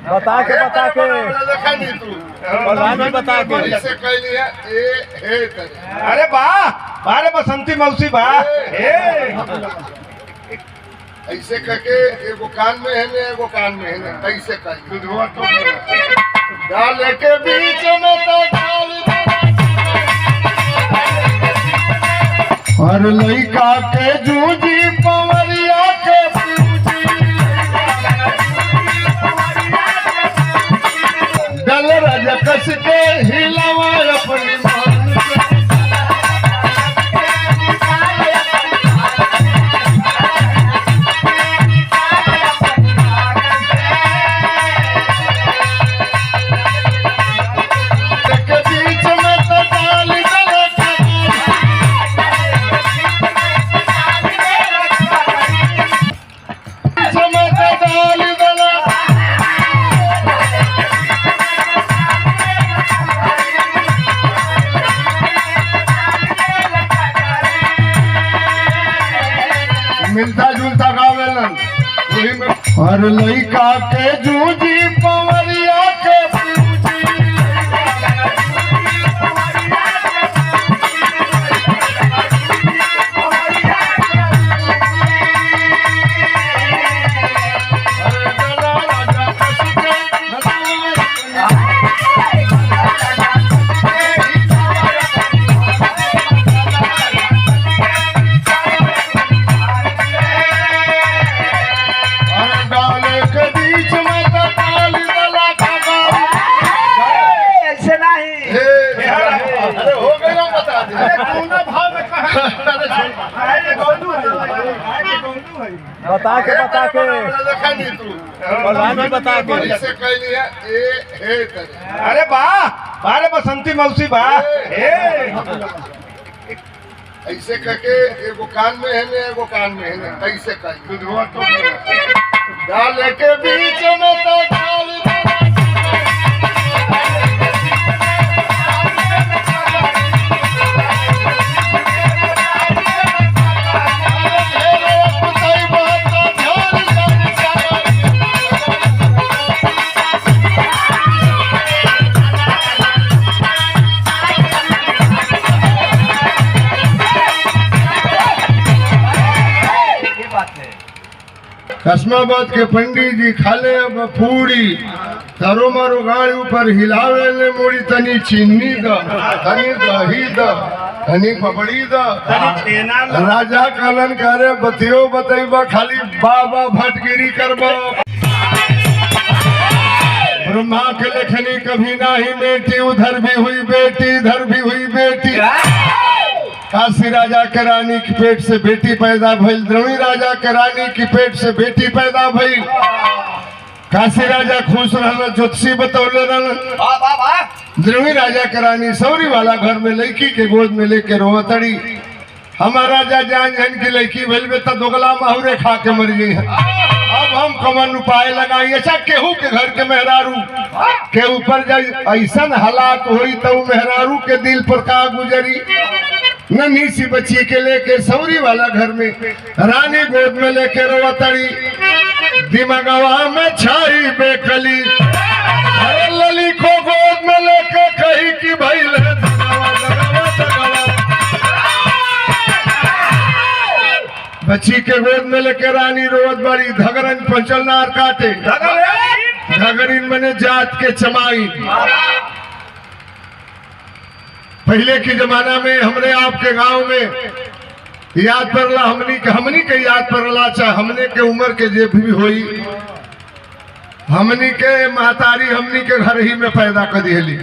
बता के देखा नहीं तू प्रधान बता के ऐसे कह लिया ए हे करे। अरे वाह बारे बसंती मौसी वाह ऐसे करके एगो कान में है ना एगो कान में है ना ऐसे कर डाल के बीच में तो डाल और लइका के जूजी पवरिया के डल रज कस के हिलावा अपनी मिलता जुलता गावेलन वही में और लइका के जूजी पवरिया के बता के देखा नहीं तू प्रधान बता के ऐसे कह लिया ए हे करे। अरे वाह बारे बसंती मौसी वाह ऐसे करके एगो कान में है ना एगो कान में है ना ऐसे कर डाल के बीच में तो डाल कसमाबाद के पंडित जी खाले अब पूरी तारो मारो गाड़ी ऊपर हिलावे ले मोड़ी तनी चीनी द तनी दही द तनी पपड़ी द राजा कलन करे बतियो बतैबा खाली बाबा भटगिरी करबा ब्रह्मा के लेखनी कभी नाही बेटी उधर भी हुई बेटी इधर भी हुई बेटी काशी राजा के रानी की पेट से बेटी पैदा भइल द्रोणी राजा के रानी की पेट से बेटी पैदा भइल काशी राजा खुश रहल ज्योतिषी बतौले रहल द्रोणी राजा के रानी सौरी वाला घर में लड़की के गोद में लेके रोवतड़ी हमारा राजा जान जान की लड़की भइल में तो दोगला माहुरे खा के मर गई है। अब हम कमन उपाय लगाई अच्छा केहू के घर के मेहरारू के ऊपर जाई ऐसा हालात हुई तो मेहरारू के दिल पर का गुजरी नन्ही सी बच्ची के लेके सौरी वाला घर में रानी गोद में लेके रोवतड़ी दिमागवा में छाई बेकली अरे लली को गोद में लेके कही कि भइल है बच्ची के गोद में लेके रानी रोवत बड़ी धगरन पंचल नार काटे धगरीन मने जात के चमाई पहले के जमाना में हमरे आपके गांव में याद पड़ला हमनी के याद पड़ला चाहे हमने के उम्र के जे भी हुई हमनी के महतारी हमनी के घर ही में पैदा कर दिली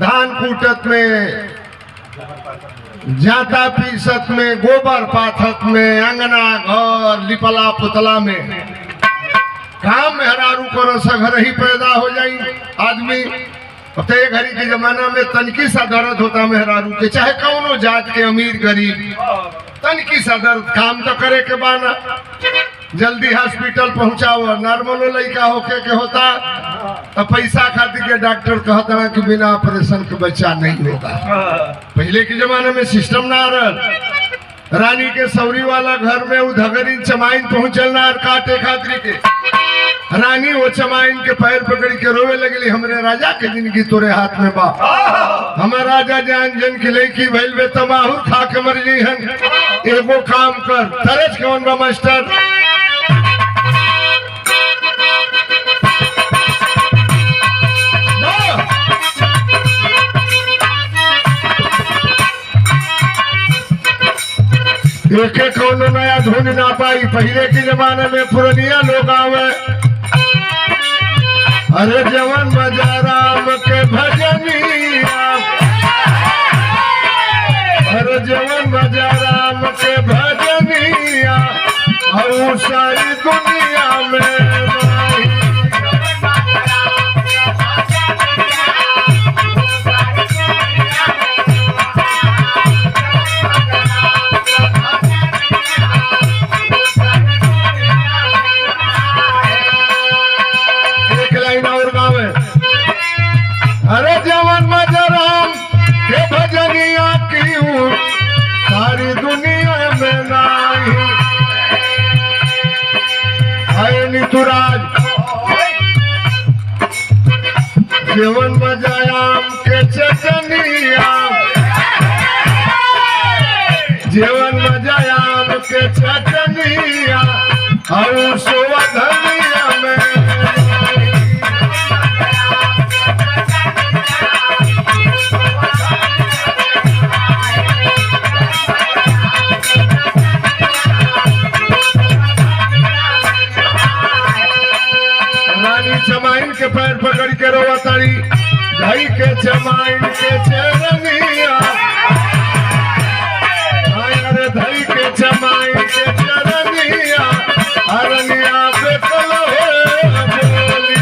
धान कूटत में जाता पीसत में गोबर पाथत में अंगना घर लिपला पुतला में काम मेहरारू को घर ही पैदा हो जाई आदमी ते घड़ी के जमाना में तनकी सा दर्द होता मेहरारू के चाहे कौनो जात के अमीर गरीब तनकी सा दर्द काम तो करे के बाना जल्दी हॉस्पिटल पहुंचाओ नॉर्मलो लड़का होके के होता तो पैसा खातिर के डॉक्टर कहता कि बिना ऑपरेशन के बच्चा नहीं होगा। पहले के जमाने में सिस्टम ना रहा रानी के सौरी वाला घर में उधगरी चमाइन पहुंचल ना और काटे खातिर के रानी वो चमाइन के पैर पकड़ के रोवे लगली, हमरे राजा के जिंदगी तोरे हाथ में बा। हमार राजा जान जन की लड़की भइल बे तमाहुर खा के मर गई हन। एगो काम कर, तरस कौन बा मास्टर? एक कौन नया धुन ना पाई। पहले के जमाने में पुरनिया लोग आवे, अरे जवन मजा राम के भजनिया, अरे जवन मजा राम के भजनिया, और सारी दुनिया में अरे जवन मजराम के भजनिया की सारी दुनिया में नहीं है नितुराज। जवन मजायाम के चटनिया, जवन मजायाम के चटनिया, और सोवधनिया में चमाइन के पैर पकड़ के रोवा तारी, भाई के चमाइन के चरनिया, अरे भाई के चमाइन के चरनिया, अरनिया बेकल हो बोली।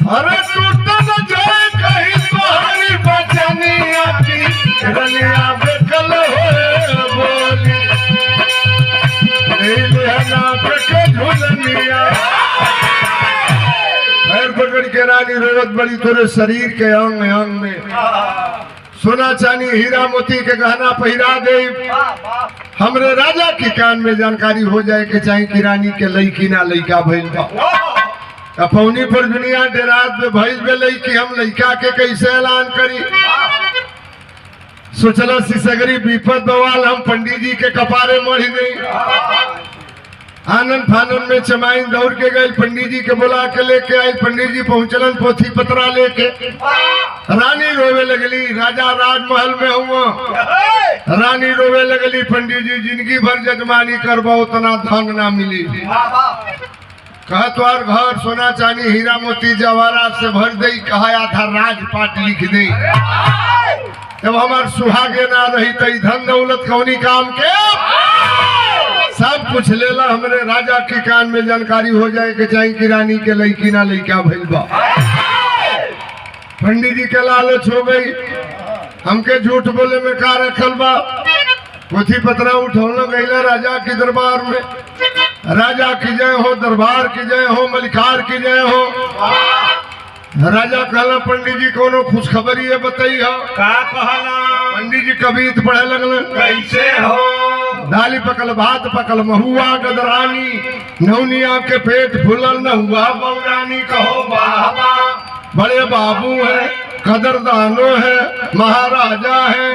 अरे टूटा न जाए कहीं तुम्हारी बचनिया की रनिया बेकल हो बोली। के झुलनिया पैर पकड़ के रानी रोवत बड़ी, तोरे शरीर के अंग अंग में सोना चांदी हीरा मोती के गहना पहिरा दे। हमरे राजा की कान में जानकारी हो जाए कि चाहे कि रानी के लड़की ना लड़का भइल बा। अपौनी पर दुनिया डेरात में भइल बे लड़की, हम लड़का के कैसे ऐलान करी? सोचला सिसगरी विपद बवाल हम पंडित जी के कपारे मढ़ गई। आनंद फानन में चमाइन दौड़ के गए, पंडित जी के बुला के लेके आए। पंडित जी पहुंचलन पोथी पत्रा लेके, रानी रोवे लगली। राजा राजमहल में हुआ, रानी रोवे लगली। पंडित जी जिंदगी भर जजमानी करबा उतना धन ना मिली। कहा तुम्हार घर सोना चांदी हीरा मोती जवाहरात से भर दे, कहा आधा राजपाट लिख दे। जब हमार सुहागे ना रही तई धन दौलत कौनी काम के, सब कुछ लेला। हमरे राजा के कान में जानकारी हो जाए कि चाहे कि रानी के लड़की ना लड़का भइल बा। पंडित जी के लालच हो गई, हमके झूठ बोले में का रखल बा। पोथी पत्रा उठौना गईला राजा के दरबार में। राजा की जय हो, दरबार की जय हो, मलिकार की जय हो। राजा कहला पंडित जी कोनो खुशखबरी है बताई हो। का कहला? पंडित जी कवित पढ़े लगल। कैसे हो? दाली पकल भात पकल महुआ गदरानी, नौनिया के पेट फूलल न हुआ बौरानी। कहो बाबा बड़े बाबू है, कदरदानो है, महाराजा है।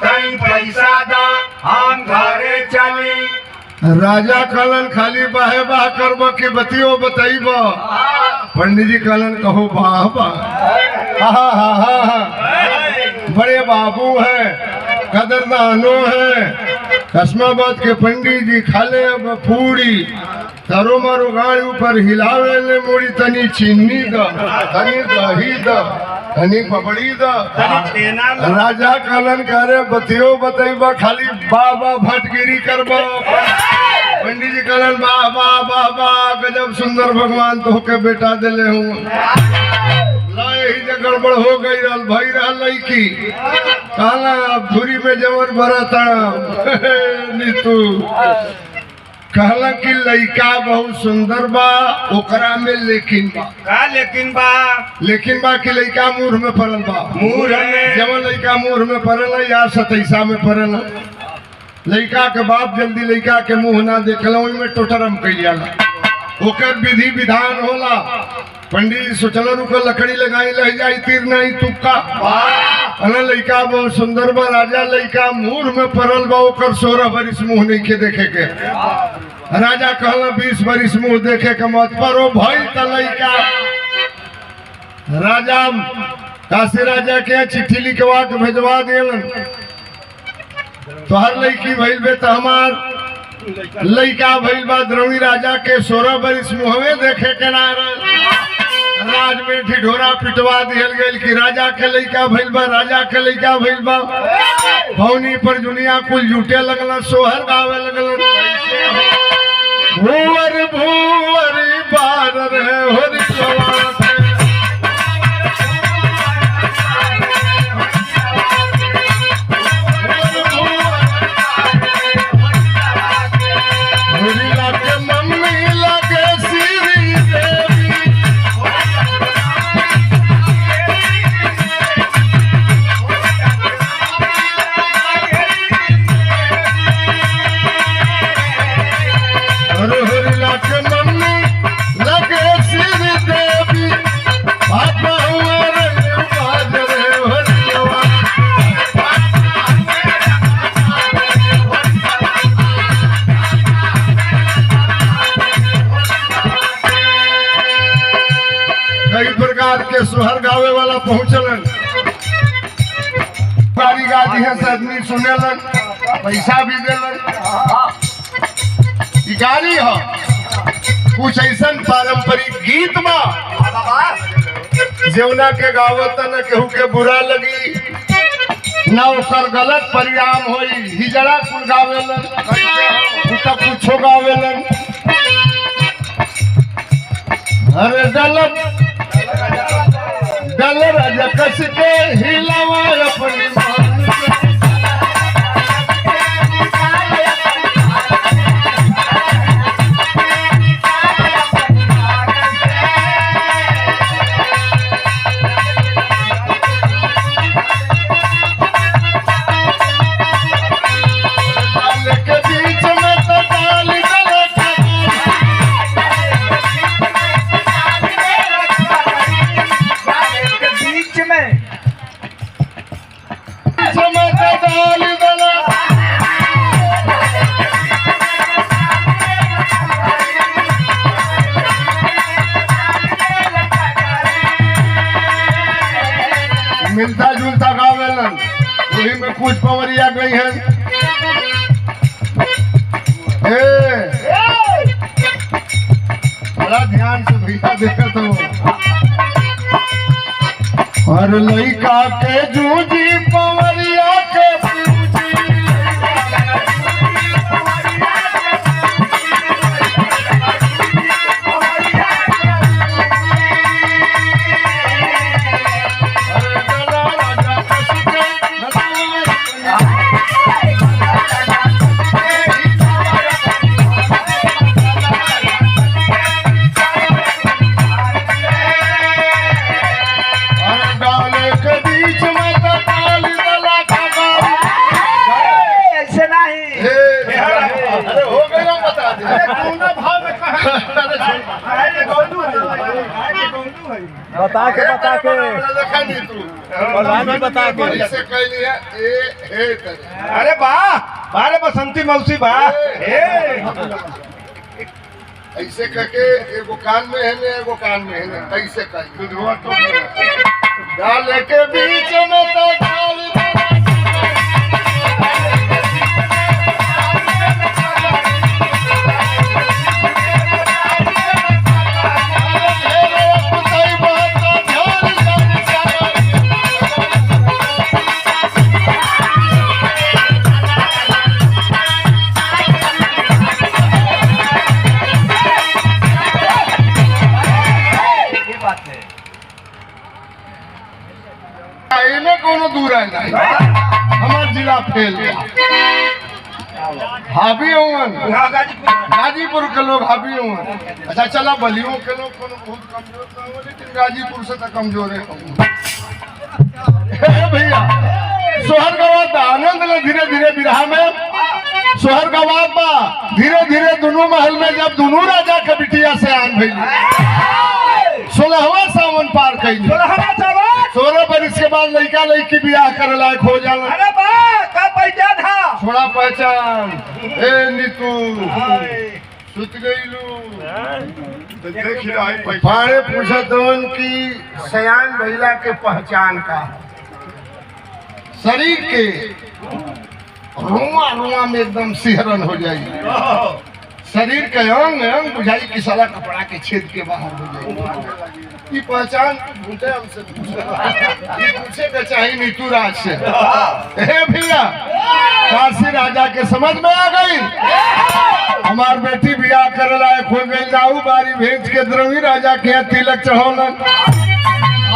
कहीं पैसा दा हम घरे चली। राजा कहलन खाली बाहे बाह करब के बतियो बताइब। पंडित जी कहलन कहो वाह वाह, हा हा हा, बड़े बाबू है, कदरदानो है। कस्माबाद के पंडित जी खाले पूरी तरो मारो गाड़ी ऊपर हिलावे ले मोड़ी, तनी चीनी द, तनी दही द, तनी पपड़ी द। राजा कहलन करे बतियो बताइबा खाली बाबा भटगिरी करबा। पंडित जी कहलन वाह वाह वाह वाह, गजब सुंदर भगवान तो के बेटा दिले हूँ। यही जे गड़बड़ हो गई रहल भाई रहल लड़की कहला धुरी में जमर भरता नीतू कहला कि लड़का बहुत सुंदर बा ओकरा में लेकिन बा का लेकिन बा कि लड़का मुंह में पड़ल बा मुंह में जब लड़का मुंह में पड़ल या 27 में पड़ल लड़का के बाप जल्दी लड़का के मुंह ना देखल में टोटरम कैला ओकर विधि विधान होला पंडित जी सोचल रुको लकड़ी लगाई लह जाई तीर नहीं तुक्का लड़का बहुत सुंदर बा राजा लड़का मुंह में पड़ल बा ओकर 16 बरिस मुंह नहीं के देखे के राजा कहला 20 बरिस मुंह देखे के मत पर ओ भइल त लड़का राजा काशी राजा के चिट्ठी लिखवा के भेजवा दिलन तोहर लड़की भइल बे त हमार लड़का भइल बा द्रोणी राजा के 16 बरिस मुहवे देखे के ना राज में ढिढोरा पिटवा दिहल गई कि राजा के लड़का भइल बा राजा के लड़का भइल बा भौनी पर दुनिया कुल जुटे लगल सोहर गावे लगल भूवर भूवर बादर है होरी सवात है के सोहर गावे वाला पहुंचलन गाड़ी गादी है आदमी सुनेलन पैसा भी देलन ई गाड़ी हो कुछ ऐसा पारंपरिक गीत बा जौना के गावत न केहू के बुरा लगी ना ओकर गलत परिणाम होई हिजड़ा कुल गावेलन तब कुछो गावेलन अरे डल राजा कस के हिलावा अपनी मिलता जुलता गावेलन वही में कुछ पवरिया गई है बड़ा ध्यान से भैया देखत हो और लइका के जूझी पवरिया के बता के बता के ऐसे कहली है अरे वाह बारे बसंती मौसी बा ऐसे करके एगो कान में है ना एगो कान में है ना ऐसे कही डाल के बीच में तो डाल इमे कोनो दूर है नहीं हमार जिला फेल हावी होवन गाजीपुर के लोग हावी होवन अच्छा चला बलियों के लोग कोनो बहुत कमजोर ना हो लेकिन गाजीपुर से तो कमजोर है भैया सोहर गवात आनंद ले धीरे धीरे बिरहा में सोहर गवात बा धीरे धीरे दोनों महल में जब दोनों राजा के बिटिया से आन भइल 16वां सावन पार कइल 16 बरस के बाद लड़का लड़की बियाह करे लायक हो जाला अरे बा का पहचान है थोड़ा पहचान ए नीतू सुत गईलू पाड़े पूछत हवन की सयान भैला के पहचान का शरीर के रुआ रुआ में एकदम सिहरन हो जाई शरीर के अंग अंग बुझाई कि साला कपड़ा के छेद के बाहर हो जाई ये पहचान भूटे हमसे पूछे के चाहिए नीतू राज से हे भैया काशी राजा के समझ में आ गई हमार बेटी बियाह करे लायक हो गई जाऊ बारी भेज के द्रोही राजा के यहाँ तिलक चढ़ौलन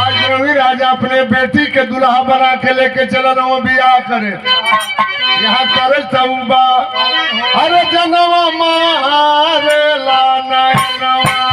आज द्रोही राजा अपने बेटी के दुल्हा बना के लेके चल रहा बियाह करे यहाँ करे चौबा अरे जनवा मारे ला नवा